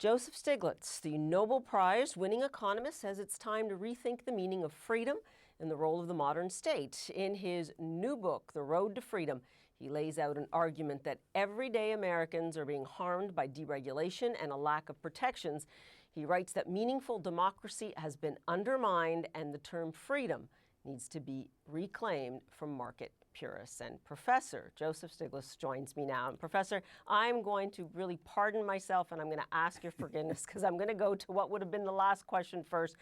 Joseph Stiglitz, the Nobel Prize-winning economist, says it's time to rethink the meaning of freedom and the role of the modern state. In his new book, The Road to Freedom, he lays out an argument that everyday Americans are being harmed by deregulation and a lack of protections. He writes that meaningful democracy has been undermined and the term freedom needs to be reclaimed from market purists. And Professor Joseph Stiglitz joins me now. And Professor, I'm going to really pardon myself and I'm going to ask your forgiveness because I'm going to go to what would have been the last question first.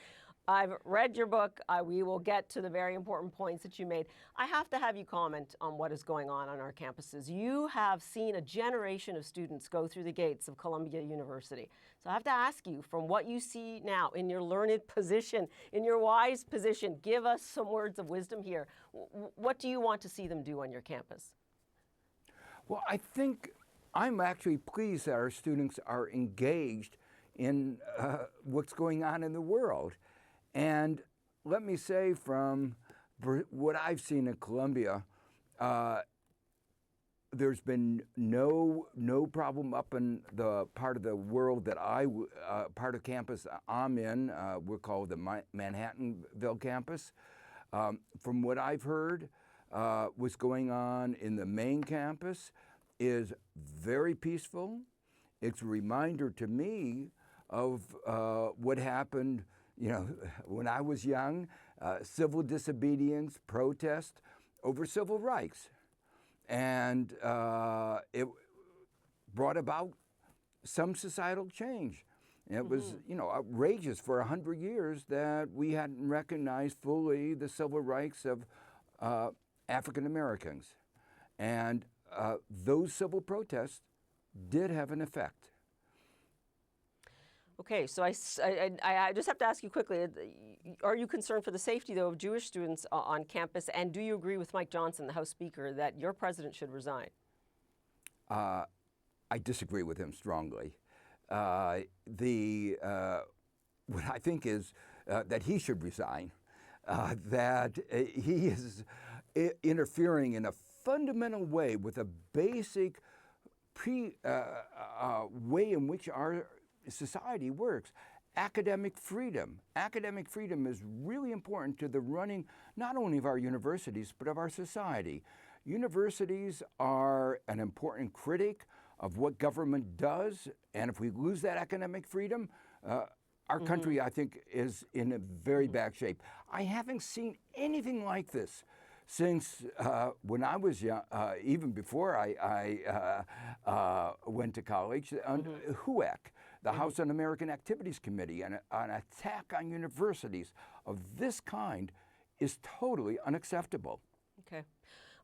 I've read your book. We will get to the very important points that you made. I have to have you comment on what is going on our campuses. You have seen a generation of students go through the gates of Columbia University. So I have to ask you, from what you see now in your learned position, in your wise position, give us some words of wisdom here. What do you want to see them do on your campus? Well, I think I'm actually pleased that our students are engaged in what's going on in the world. And let me say, from what I've seen in Columbia, there's been no problem up in the part of the world that part of campus I'm in. We're called the Manhattanville campus. From what I've heard, what's going on in the main campus is very peaceful. It's a reminder to me of what happened, when I was young, civil disobedience, protest over civil rights. And it brought about some societal change. And it was, outrageous for 100 years that we hadn't recognized fully the civil rights of African Americans. And those civil protests did have an effect. Okay, so I just have to ask you quickly, are you concerned for the safety, though, of Jewish students on campus? And do you agree with Mike Johnson, the House Speaker, that your president should resign? I disagree with him strongly. What I think is that he should resign, that he is interfering in a fundamental way with a basic way in which our society works. Academic freedom. Academic freedom is really important to the running not only of our universities, but of our society. Universities are an important critic of what government does, and if we lose that academic freedom, our country, I think, is in a very bad shape. I haven't seen anything like this since when I was young, even before I went to college, HUAC, the House Un-American Activities Committee, and an attack on universities of this kind is totally unacceptable. Okay.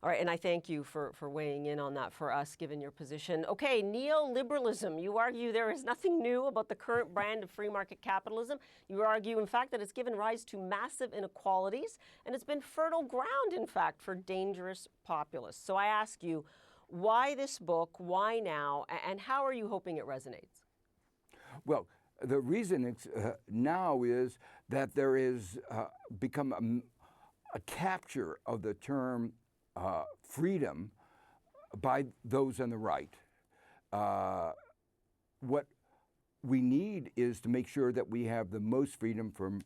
All right, and I thank you for weighing in on that for us, given your position. Okay, neoliberalism. You argue there is nothing new about the current brand of free market capitalism. You argue, in fact, that it's given rise to massive inequalities, and it's been fertile ground, in fact, for dangerous populists. So I ask you, why this book, why now, and how are you hoping it resonates? Well, the reason it's now is that there is become a capture of the term freedom by those on the right. What we need is to make sure that we have the most freedom from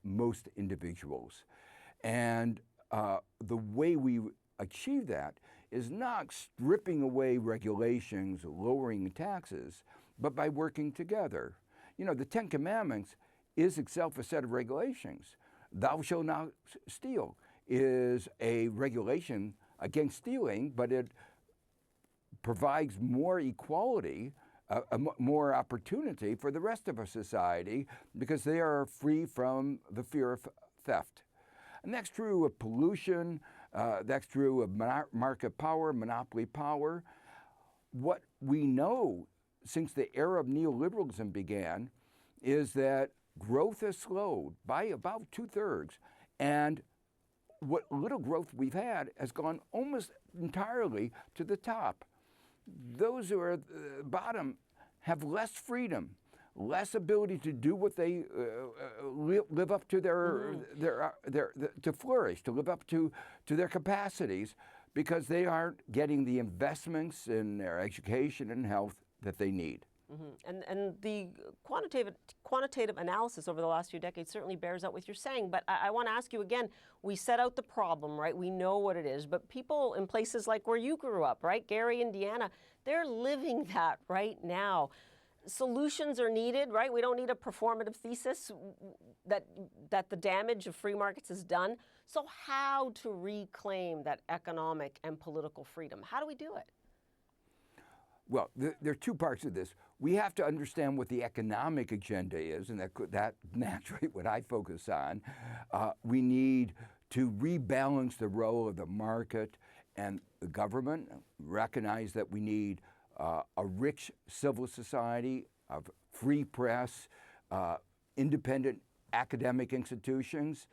most individuals. And the way we achieve that is not stripping away regulations, lowering taxes, but by working together. The Ten Commandments is itself a set of regulations. Thou shalt not steal is a regulation against stealing, but it provides more equality, more opportunity for the rest of our society because they are free from the fear of theft. And that's true of pollution, that's true of market power, monopoly power. What we know since the era of neoliberalism began is that growth has slowed by about 2/3, and what little growth we've had has gone almost entirely to the top. Those who are at the bottom have less freedom, less ability to do what they live up to to flourish, to live up to their capacities, because they aren't getting the investments in their education and health that they need. And the quantitative analysis over the last few decades certainly bears out what you're saying. But I want to ask you again, we set out the problem, right? We know what it is. But people in places like where you grew up, right? Gary, Indiana, they're living that right now. Solutions are needed, right? We don't need a performative thesis that the damage of free markets is done. So how to reclaim that economic and political freedom? How do we do it? Well, there are two parts of this. We have to understand what the economic agenda is, and that's naturally what I focus on. We need to rebalance the role of the market and the government, recognize that we need a rich civil society, a free press, independent academic institutions.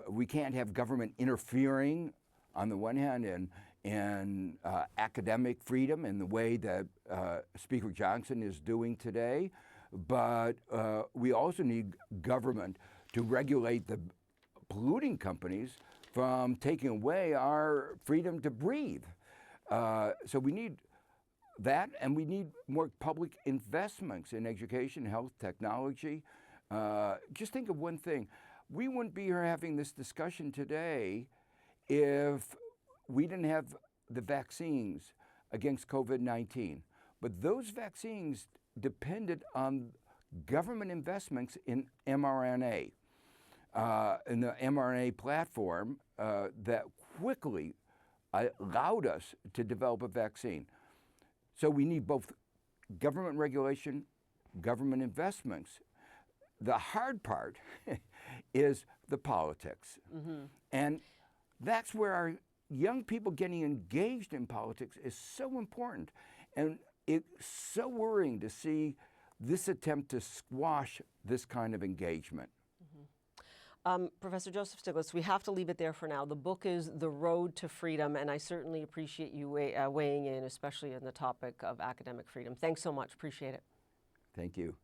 We can't have government interfering on the one hand and academic freedom in the way that Speaker Johnson is doing today. But we also need government to regulate the polluting companies from taking away our freedom to breathe. So we need that, and we need more public investments in education, health, technology. Just think of one thing. We wouldn't be here having this discussion today if we didn't have the vaccines against COVID-19. But those vaccines depended on government investments in mRNA, in the mRNA platform that quickly allowed us to develop a vaccine. So we need both government regulation, government investments. The hard part is the politics. And that's where our young people getting engaged in politics is so important. And it's so worrying to see this attempt to squash this kind of engagement. Professor Joseph Stiglitz, we have to leave it there for now. The book is The Road to Freedom, and I certainly appreciate you weighing in, especially on the topic of academic freedom. Thanks so much. Appreciate it. Thank you.